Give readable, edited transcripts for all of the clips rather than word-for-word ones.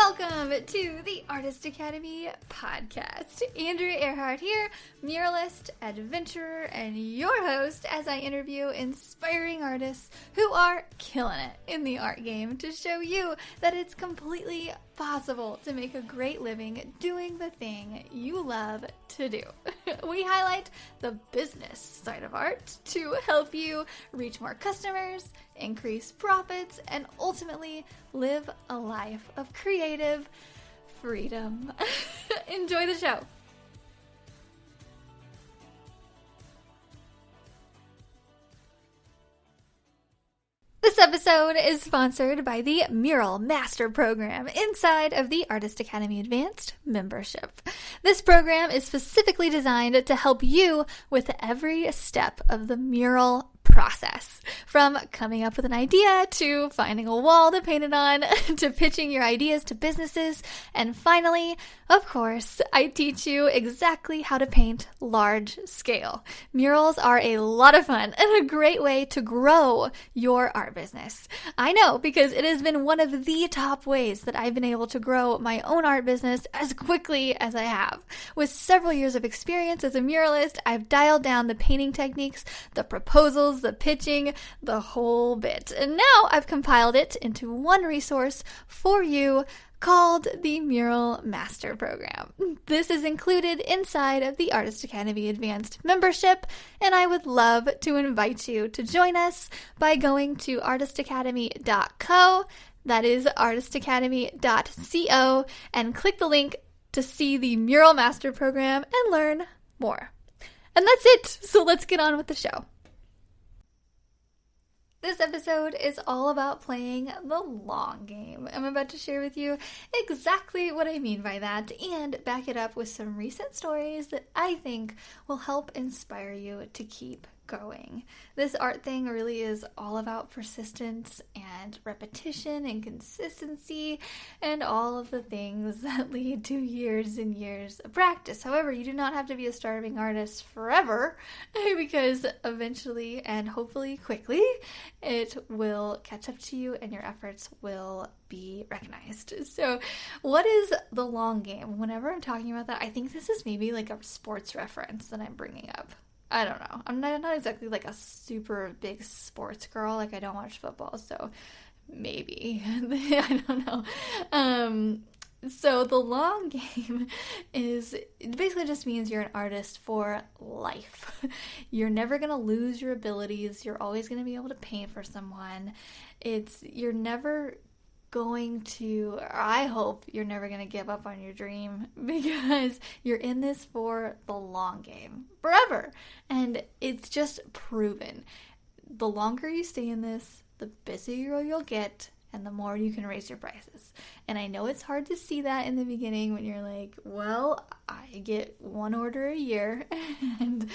Welcome to the Artist Academy podcast. Andrea Earhart here, muralist, adventurer, and your host as I interview inspiring artists who are killing it in the art game to show you that it's completely possible to make a great living doing the thing you love to do. We highlight the business side of art to help you reach more customers, increase profits, and ultimately live a life of creative freedom. Enjoy the show. This episode is sponsored by the Mural Master Program inside of the Artist Academy Advanced membership. This program is specifically designed to help you with every step of the mural process, from coming up with an idea to finding a wall to paint it on to pitching your ideas to businesses, and finally, of course, I teach you exactly how to paint large scale. Murals are a lot of fun and a great way to grow your art business. I know, because it has been one of the top ways that I've been able to grow my own art business as quickly as I have. With several years of experience as a muralist, I've dialed down the painting techniques, the proposals, the pitching, the whole bit. And now I've compiled it into one resource for you called the Mural Master Program. This is included inside of the Artist Academy Advanced membership, and I would love to invite you to join us by going to artistacademy.co, that is artistacademy.co, and click the link to see the Mural Master Program and learn more. And that's it, so let's get on with the show. This episode is all about playing the long game. I'm about to share with you exactly what I mean by that and back it up with some recent stories that I think will help inspire you to keep going. This art thing really is all about persistence and repetition and consistency and all of the things that lead to years and years of practice. However, you do not have to be a starving artist forever, because eventually and hopefully quickly it will catch up to you and your efforts will be recognized. So what is the long game? Whenever I'm talking about that, I think this is maybe like a sports reference that I'm bringing up. I don't know. I'm not exactly like a super big sports girl. Like, I don't watch football, so maybe. I don't know. So the long game it basically just means you're an artist for life. You're never going to lose your abilities. You're always going to be able to paint for someone. You're never going to, or I hope you're never going to give up on your dream, because you're in this for the long game, forever. And it's just proven. The longer you stay in this, the busier you'll get, and the more you can raise your prices. And I know it's hard to see that in the beginning when you're like, well, I get one order a year and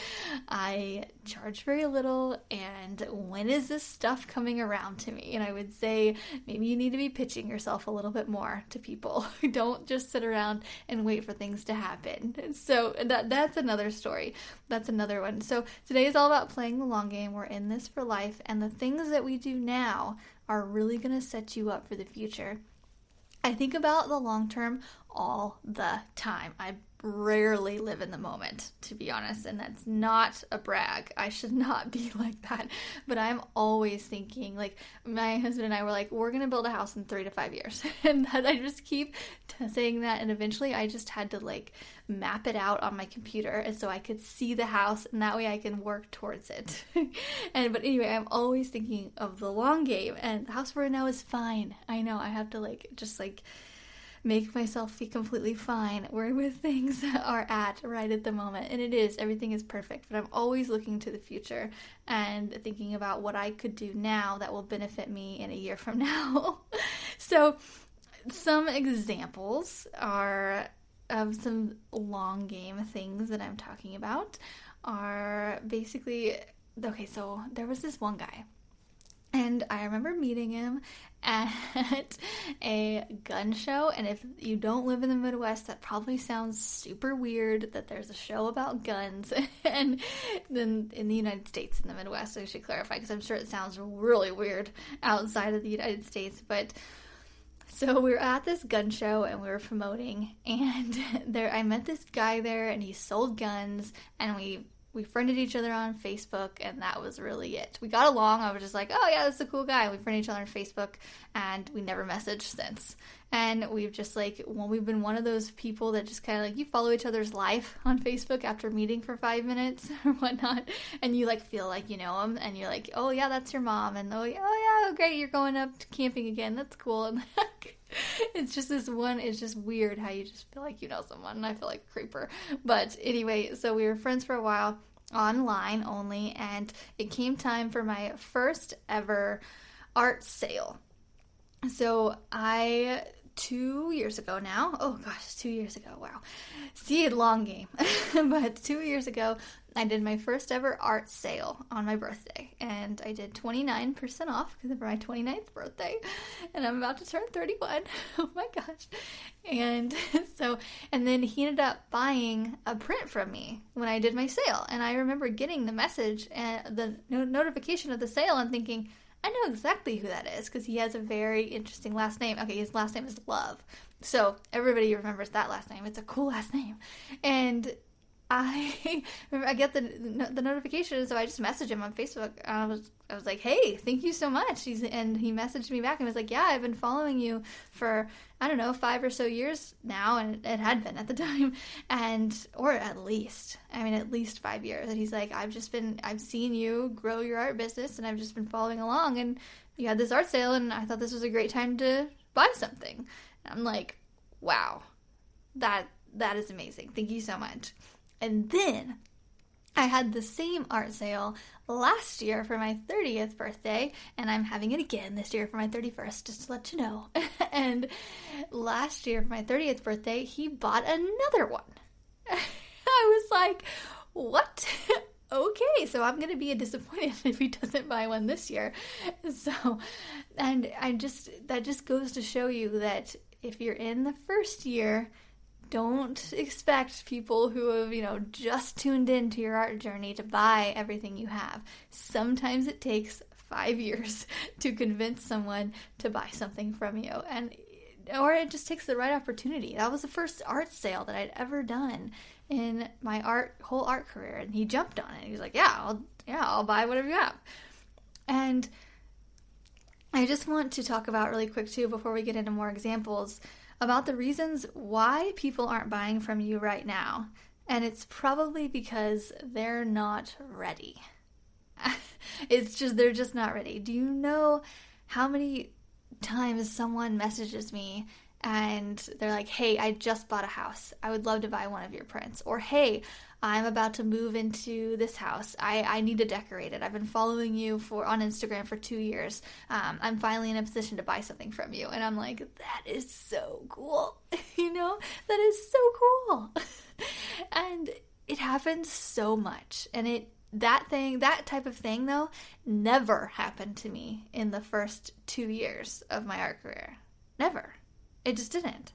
I charge very little, and when is this stuff coming around to me? And I would say maybe you need to be pitching yourself a little bit more to people. Don't just sit around and wait for things to happen. So that's another story. That's another one. So today is all about playing the long game. We're in this for life, and the things that we do now are really going to set you up for the future. I think about the long term all the time. I rarely live in the moment, to be honest, and that's not a brag. I should not be like that, but I'm always thinking, like, my husband and I were like, we're gonna build a house in 3 to 5 years, and I just keep saying that, and eventually I just had to like map it out on my computer, and so I could see the house, and that way I can work towards it. But anyway, I'm always thinking of the long game, and the house we're in now is fine. I know I have to just make myself feel completely fine where things are at right at the moment. And everything is perfect, but I'm always looking to the future and thinking about what I could do now that will benefit me in a year from now. So some examples are of some long game things that I'm talking about are basically, okay, so there was this one guy, and I remember meeting him at a gun show, and if you don't live in the Midwest, that probably sounds super weird that there's a show about guns, and then in the United States, in the Midwest, I should clarify, because I'm sure it sounds really weird outside of the United States, but So we were at this gun show and we were promoting, and I met this guy there, and he sold guns, and we friended each other on Facebook, and that was really it. We got along. I was just like, oh yeah, this is a cool guy. We friended each other on Facebook, and we never messaged since. And we've just we've been one of those people that just kind of you follow each other's life on Facebook after meeting for 5 minutes or whatnot, and you feel like you know them, and you're like, oh yeah, that's your mom, and oh yeah, great, you're going up to camping again, that's cool. And it's just it's just weird how you just feel like you know someone, and I feel like a creeper. But anyway, so we were friends for a while, online only, and it came time for my first ever art sale. So 2 years ago now, oh gosh, 2 years ago, wow. See, a long game. But 2 years ago, I did my first ever art sale on my birthday, and I did 29% off because of my 29th birthday, and I'm about to turn 31. Oh my gosh. And and then he ended up buying a print from me when I did my sale, and I remember getting the message and the notification of the sale and thinking, I know exactly who that is because he has a very interesting last name. Okay, his last name is Love. So everybody remembers that last name. It's a cool last name. And I get the notification, so I just messaged him on Facebook. I was like, hey, thank you so much. And he messaged me back and was like, yeah, I've been following you for, I don't know, 5 or so years now, and it had been at the time, or at least 5 years. And he's like, I've seen you grow your art business, and I've just been following along, and you had this art sale, and I thought this was a great time to buy something. And I'm like, wow, that is amazing. Thank you so much. And then I had the same art sale last year for my 30th birthday, and I'm having it again this year for my 31st, just to let you know. And last year for my 30th birthday, he bought another one. I was like, what? Okay, so I'm going to be disappointed if he doesn't buy one this year. So, and that just goes to show you that if you're in the first year, don't expect people who have, just tuned into your art journey to buy everything you have. Sometimes it takes 5 years to convince someone to buy something from you, or it just takes the right opportunity. That was the first art sale that I'd ever done in my whole art career, and he jumped on it. He was like, I'll buy whatever you have. And I just want to talk about really quick too, before we get into more examples, about the reasons why people aren't buying from you right now. And it's probably because they're not ready. They're just not ready. Do you know how many times someone messages me and they're like, hey, I just bought a house. I would love to buy one of your prints. Or, hey, I'm about to move into this house. I need to decorate it. I've been following you on Instagram for 2 years. I'm finally in a position to buy something from you. And I'm like, that is so cool. That is so cool. And it happens so much. And that type of thing, though, never happened to me in the first 2 years of my art career. Never. It just didn't.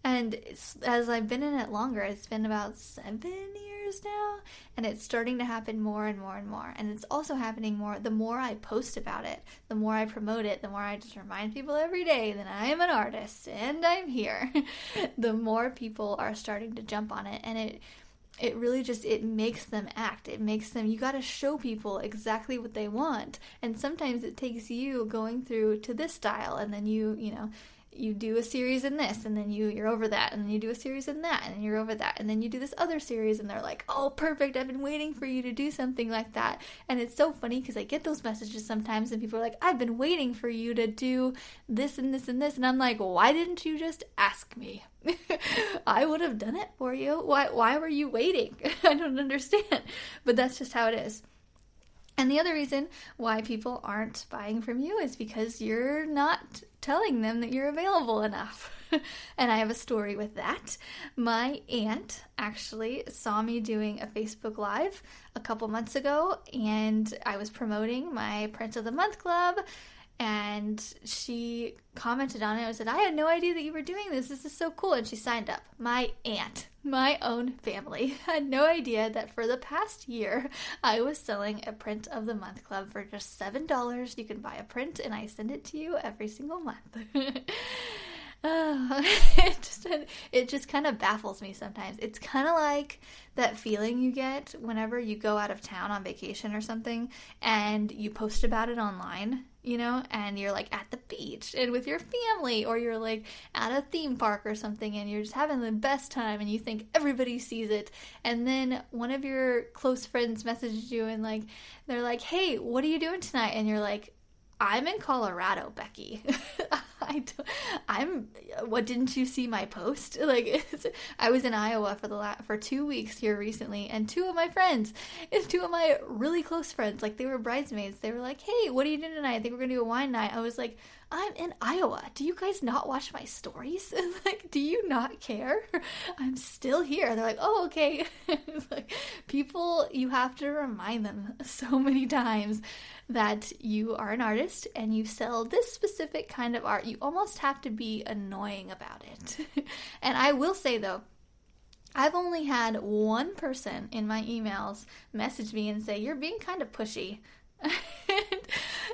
And as I've been in it longer, it's been about 7 years now, and it's starting to happen more and more and more. And it's also happening more, the more I post about it, the more I promote it, the more I just remind people every day that I am an artist and I'm here, the more people are starting to jump on it. And it really just, it makes them act. It makes them, you got to show people exactly what they want. And sometimes it takes you going through to this style, and then you do a series in this, and then you're over that, and then you do a series in that, and then you're over that, and then you do this other series, and they're like, oh, perfect, I've been waiting for you to do something like that. And it's so funny because I get those messages sometimes, and people are like, I've been waiting for you to do this and this and this, and I'm like, why didn't you just ask me? I would have done it for you. Why were you waiting? I don't understand. But that's just how it is. And the other reason why people aren't buying from you is because you're not telling them that you're available enough. And I have a story with that. My aunt actually saw me doing a Facebook Live a couple months ago, and I was promoting my Print of the Month Club, and she commented on it and said, I had no idea that you were doing this. This is so cool. And she signed up. My aunt, my own family, had no idea that for the past year, I was selling a Print of the Month club for just $7. You can buy a print and I send it to you every single month. It just kind of baffles me sometimes. It's kind of like that feeling you get whenever you go out of town on vacation or something and you post about it online, you know, and you're like at the beach and with your family, or you're like at a theme park or something and you're just having the best time and you think everybody sees it, and then one of your close friends messages you and like they're like, hey, what are you doing tonight? And you're like, I'm in Colorado, Becky. What, didn't you see my post? Like, I was in Iowa for 2 weeks here recently, and two of my really close friends, like they were bridesmaids, they were like, hey, what are you doing tonight? I think we're gonna do a wine night. I was like, I'm in Iowa. Do you guys not watch my stories? Like, do you not care? I'm still here. They're like, oh, okay. Like, people, you have to remind them so many times that you are an artist and you sell this specific kind of art. You almost have to be annoying about it. And I will say, though, I've only had one person in my emails message me and say, you're being kind of pushy.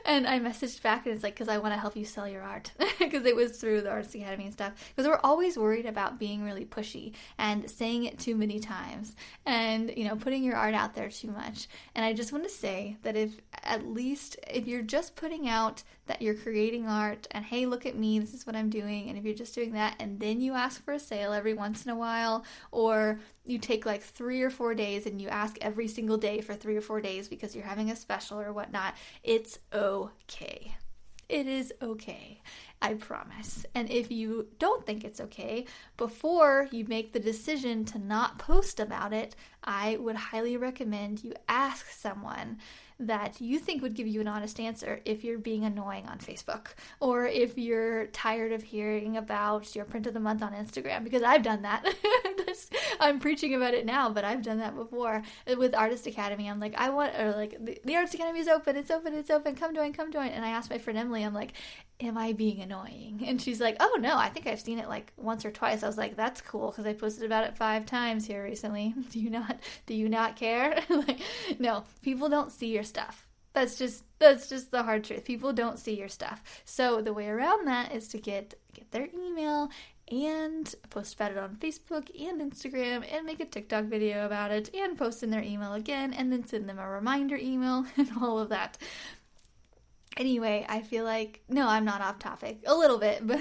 And I messaged back and it's like, because I want to help you sell your art. Because it was through the Artist Academy and stuff. Because we're always worried about being really pushy and saying it too many times and, you know, putting your art out there too much. And I just want to say that if you're just putting out that you're creating art and, hey, look at me, this is what I'm doing. And if you're just doing that and then you ask for a sale every once in a while, or you take like 3 or 4 days and you ask every single day for 3 or 4 days because you're having a special or whatnot, it's okay. It is okay. I promise. And if you don't think it's okay, before you make the decision to not post about it, I would highly recommend you ask someone that you think would give you an honest answer if you're being annoying on Facebook, or if you're tired of hearing about your Print of the Month on Instagram, because I've done that. I'm preaching about it now, but I've done that before with Artist Academy. I'm like, the Artist Academy is open, it's open, come join. And I asked my friend Emily, I'm like, am I being annoying? And she's like, oh no, I think I've seen it like once or twice. I was like, that's cool, because I posted about it 5 times here recently. Do you not care? Like, no, people don't see your stuff. That's just the hard truth. People don't see your stuff. So the way around that is to get their email and post about it on Facebook and Instagram and make a TikTok video about it and post in their email again and then send them a reminder email and all of that. Anyway, I feel like, no, I'm not off topic, a little bit, but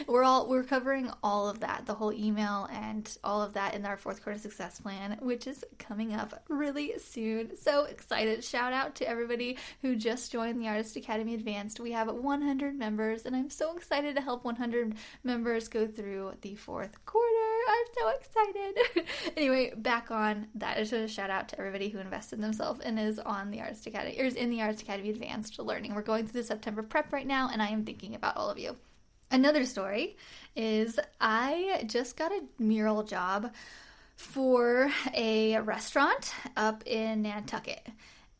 we're covering all of that, the whole email and all of that in our 4th quarter success plan, which is coming up really soon. So excited. Shout out to everybody who just joined the Artist Academy Advanced. We have 100 members and I'm so excited to help 100 members go through the 4th quarter. I'm so excited. Anyway, back on that. I just want to shout out to everybody who invested in themselves and is on the Artist Academy, or is in the Artist Academy Advanced learning. We're going through the September prep right now, and I am thinking about all of you. Another story is I just got a mural job for a restaurant up in Nantucket.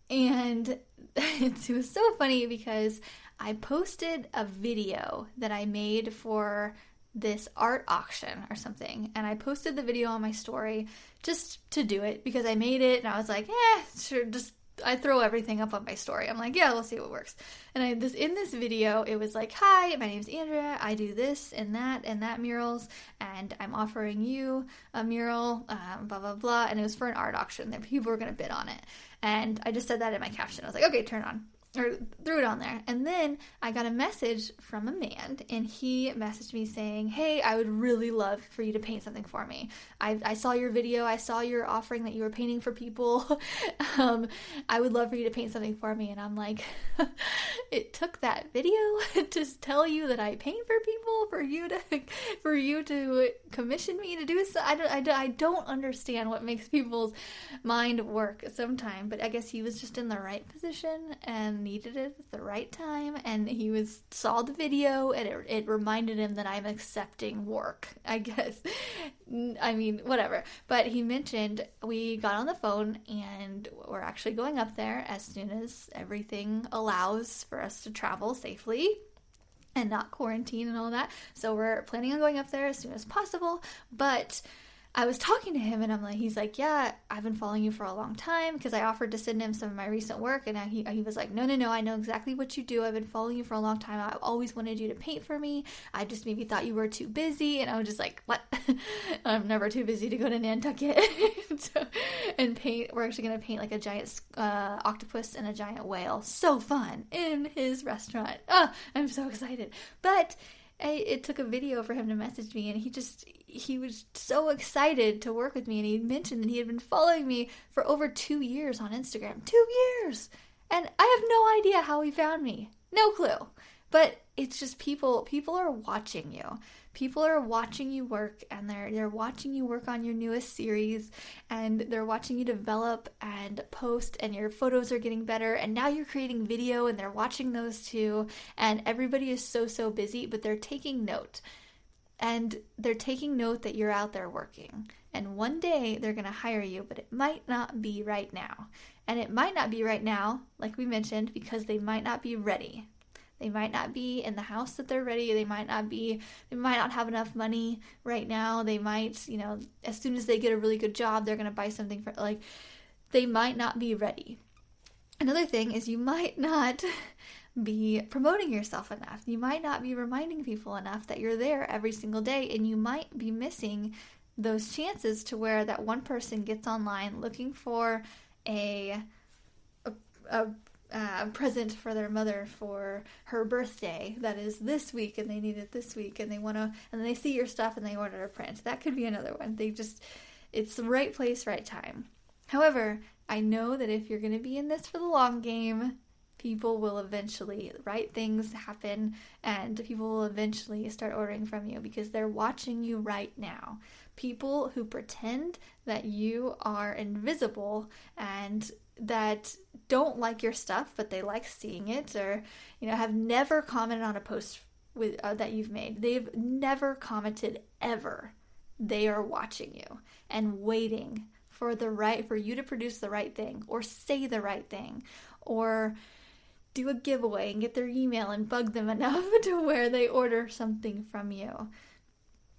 And it was so funny because I posted a video that I made for this art auction or something, and I posted the video on my story just to do it because I made it and I was like, sure, I throw everything up on my story. I'm like, yeah, we'll see what works. And in this video, it was like, hi, my name's Andrea. I do this and that murals, and I'm offering you a mural, blah, blah, blah. And it was for an art auction that people were going to bid on it. And I just said that in my caption. I was like, okay, turn on. Or threw it on there. And then I got a message from a man, and he messaged me saying, hey, I would really love for you to paint something for me. I saw your video. I saw your offering that you were painting for people. I would love for you to paint something for me. And I'm like, it took that video to tell you that I paint for people, for you to commission me to do so. I don't understand what makes people's mind work sometime, but I guess he was just in the right position, and and needed it at the right time, and he saw the video, and it reminded him that I'm accepting work, I guess. I mean, whatever. But he mentioned we got on the phone, and we're actually going up there as soon as everything allows for us to travel safely and not quarantine and all that. So we're planning on going up there as soon as possible. But I was talking to him, and he's like, yeah, I've been following you for a long time, because I offered to send him some of my recent work, and he was like, no, I know exactly what you do. I've been following you for a long time. I've always wanted you to paint for me. I just maybe thought you were too busy. And I was just like, what? I'm never too busy to go to Nantucket and paint. We're actually going to paint like a giant octopus and a giant whale. So fun in his restaurant. Oh, I'm so excited. But it took a video for him to message me, and he was so excited to work with me, and he mentioned that he had been following me for over 2 years on Instagram. 2 years! And I have no idea how he found me. No clue. But it's just people are watching you. People are watching you work, and they're watching you work on your newest series, and they're watching you develop and post, and your photos are getting better, and now you're creating video, and they're watching those too, and everybody is so busy, but they're taking note. And they're taking note that you're out there working. And one day they're going to hire you, but it might not be right now. And it might not be right now, like we mentioned, because they might not be ready. They might not be in the house that they're ready. They might not have enough money right now. They might, as soon as they get a really good job, they're going to buy something they might not be ready. Another thing is you might not be promoting yourself enough. You might not be reminding people enough that you're there every single day, and you might be missing those chances to where that one person gets online looking for a present for their mother for her birthday that is this week, and they need it this week, and then they see your stuff and they order a print. That could be another one. It's the right place, right time. However, I know that if you're going to be in this for the long game, people will eventually, right things happen, and people will eventually start ordering from you because they're watching you right now. People who pretend that you are invisible and that don't like your stuff, but they like seeing it, or have never commented on a post that you've made. They've never commented ever. They are watching you and waiting for you to produce the right thing, or say the right thing, or do a giveaway and get their email and bug them enough to where they order something from you.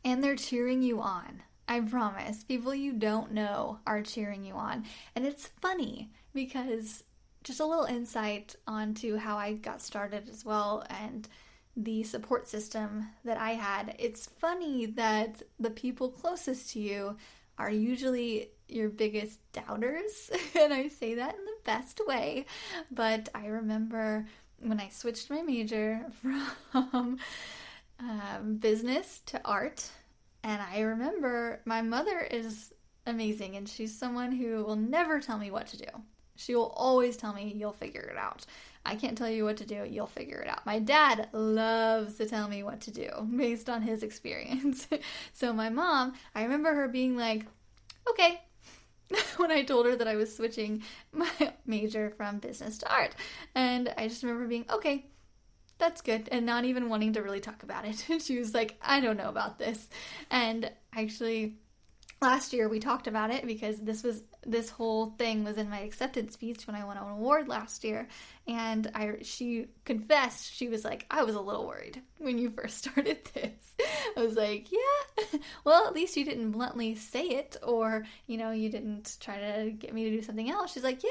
And they're cheering you on. I promise. People you don't know are cheering you on. And it's funny because just a little insight onto how I got started as well, and the support system that I had. It's funny that the people closest to you are usually your biggest doubters. And I say that in the best way. But I remember when I switched my major from business to art, and I remember my mother is amazing, and she's someone who will never tell me what to do. She will always tell me, you'll figure it out. I can't tell you what to do, you'll figure it out. My dad loves to tell me what to do based on his experience. So my mom, I remember her being like, okay, when I told her that I was switching my major from business to art. And I just remember being, okay, that's good, and not even wanting to really talk about it. She was like, I don't know about this. And actually, last year we talked about it because this whole thing was in my acceptance speech when I won an award last year, and she confessed, she was like, I was a little worried when you first started this. I was like, yeah, well, at least you didn't bluntly say it, or you didn't try to get me to do something else. She's like, yeah,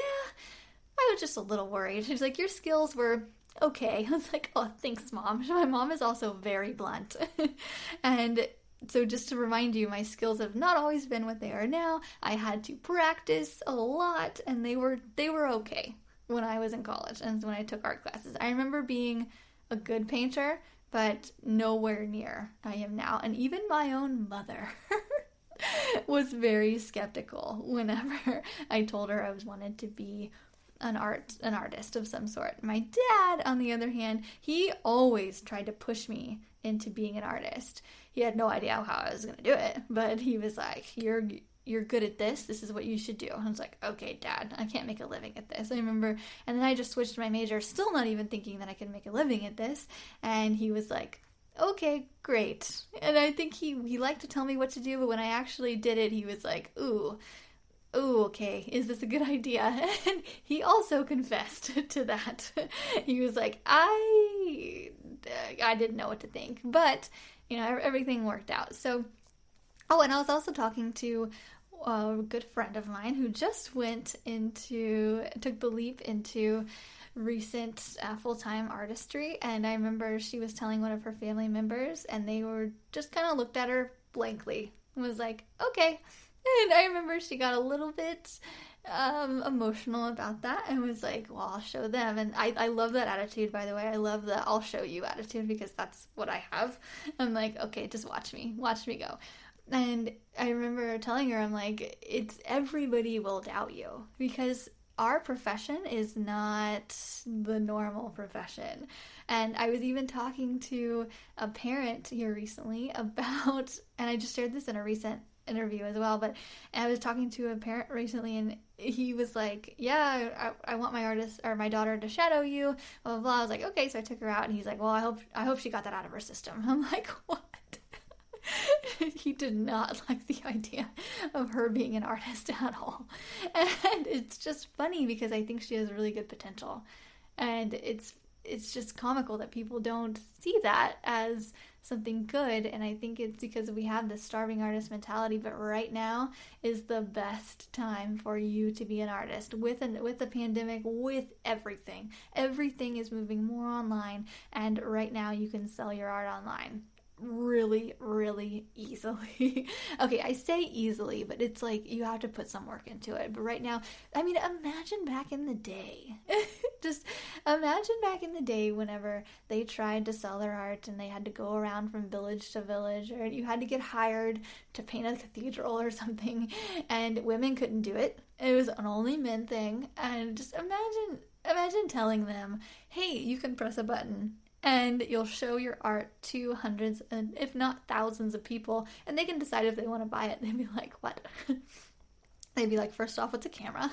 I was just a little worried. She's like, your skills were okay. I was like, oh, thanks, Mom. My mom is also very blunt. And so just to remind you, my skills have not always been what they are now. I had to practice a lot, and they were okay when I was in college and when I took art classes. I remember being a good painter, but nowhere near I am now. And even my own mother was very skeptical whenever I told her I wanted to be an artist of some sort. My dad, on the other hand, he always tried to push me into being an artist. He had no idea how I was going to do it, but he was like, you're good at this. This is what you should do. And I was like, okay, Dad, I can't make a living at this. I remember, and then I just switched my major, still not even thinking that I could make a living at this. And he was like, okay, great. And I think he liked to tell me what to do, but when I actually did it, he was like, ooh, okay, is this a good idea? And he also confessed to that. He was like, I didn't know what to think, but, everything worked out. So, and I was also talking to a good friend of mine who just took the leap into recent full-time artistry, and I remember she was telling one of her family members, and they were just kind of looked at her blankly and was like, okay. And I remember she got a little bit emotional about that and was like, well, I'll show them. And I love that attitude, by the way. I love the I'll show you attitude, because that's what I have. I'm like, okay, just watch me go. And I remember telling her, I'm like, it's everybody will doubt you, because our profession is not the normal profession. And I was even talking to a parent here recently about, and I just shared this in a recent interview as well, but I was talking to a parent recently, and he was like, yeah, I want my daughter to shadow you, blah, blah, blah. I was like, okay. So I took her out, and he's like, well, I hope she got that out of her system. I'm like, what? He did not like the idea of her being an artist at all. And it's just funny, because I think she has really good potential. And it's just comical that people don't see that as something good. And I think it's because we have this starving artist mentality, but right now is the best time for you to be an artist. With the pandemic, with everything. Everything is moving more online, and right now you can sell your art online really, really easily. Okay, I say easily, but it's like you have to put some work into it. But right now, I mean, imagine back in the day. Just imagine back in the day whenever they tried to sell their art and they had to go around from village to village, or you had to get hired to paint a cathedral or something, and women couldn't do it. It was an only men thing. And just imagine telling them, hey, you can press a button and you'll show your art to hundreds, and if not thousands of people, and they can decide if they want to buy it. They'd be like, what? They'd be like, first off, what's a camera?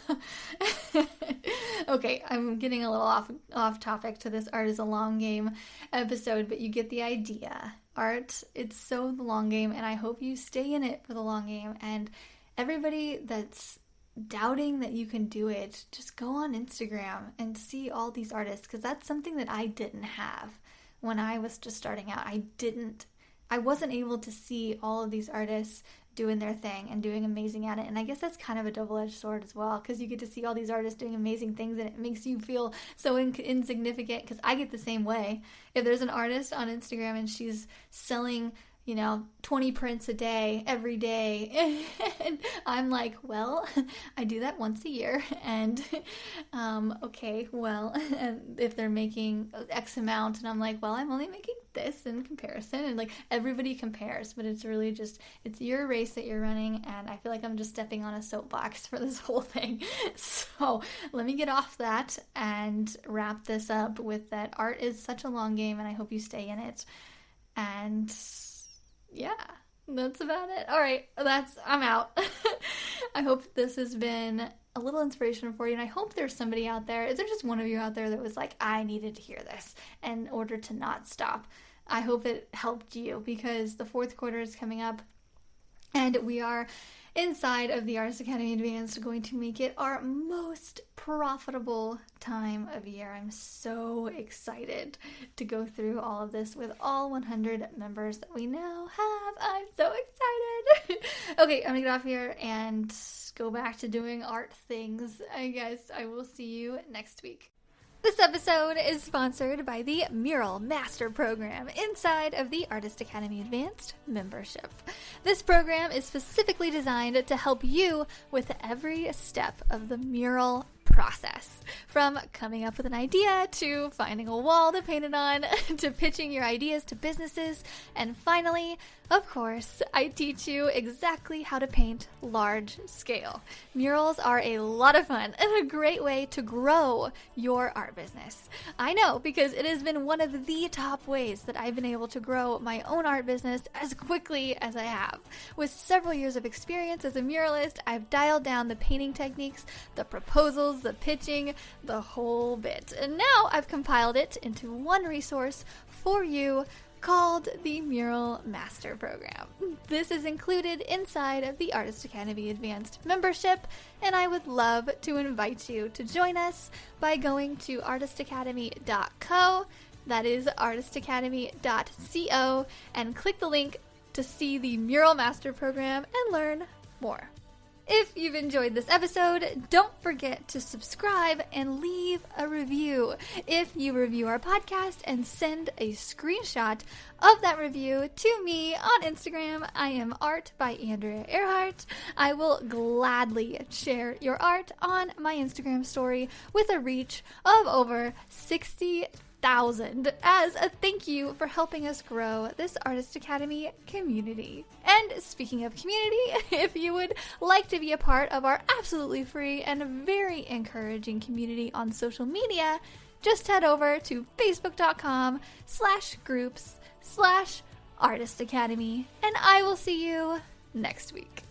Okay, I'm getting a little off topic to this art is a long game episode, but you get the idea. Art, it's so the long game, and I hope you stay in it for the long game. And everybody that's doubting that you can do it, just go on Instagram and see all these artists, because that's something that I didn't have when I was just starting out. I wasn't able to see all of these artists doing their thing and doing amazing at it. And I guess that's kind of a double-edged sword as well, because you get to see all these artists doing amazing things, and it makes you feel so insignificant, because I get the same way. If there's an artist on Instagram and she's selling 20 prints a day, every day. And I'm like, well, I do that once a year. And, okay, well, and if they're making X amount, and I'm like, well, I'm only making this in comparison. And like, everybody compares, but it's really just, it's your race that you're running. And I feel like I'm just stepping on a soapbox for this whole thing. So let me get off that and wrap this up with that art is such a long game, and I hope you stay in it. And yeah, that's about it. All right, I'm out. I hope this has been a little inspiration for you, and I hope there's somebody out there. Is there just one of you out there that was like, I needed to hear this in order to not stop? I hope it helped you, because the fourth quarter is coming up, and we are inside of the Artist Academy Advanced going to make it our most profitable time of year. I'm so excited to go through all of this with all 100 members that we now have. I'm so excited. Okay, I'm gonna get off here and go back to doing art things. I guess I will see you next week. This episode is sponsored by the Mural Master Program inside of the Artist Academy Advanced membership. This program is specifically designed to help you with every step of the mural process. From coming up with an idea, to finding a wall to paint it on, to pitching your ideas to businesses, and finally, of course, I teach you exactly how to paint large scale. Murals are a lot of fun and a great way to grow your art business. I know, because it has been one of the top ways that I've been able to grow my own art business as quickly as I have. With several years of experience as a muralist, I've dialed down the painting techniques, the proposals, the pitching, the whole bit. And now I've compiled it into one resource for you called the Mural Master Program. This is included inside of the Artist Academy Advanced membership, and I would love to invite you to join us by going to artistacademy.co, that is artistacademy.co, and click the link to see the Mural Master Program and learn more. If you've enjoyed this episode, don't forget to subscribe and leave a review. If you review our podcast and send a screenshot of that review to me on Instagram, I am Art by Andrea Earhart. I will gladly share your art on my Instagram story with a reach of over 60,000 as a thank you for helping us grow this Artist Academy community. And speaking of community, if you would like to be a part of our absolutely free and very encouraging community on social media, just head over to facebook.com/groups/Artist Academy, and I will see you next week.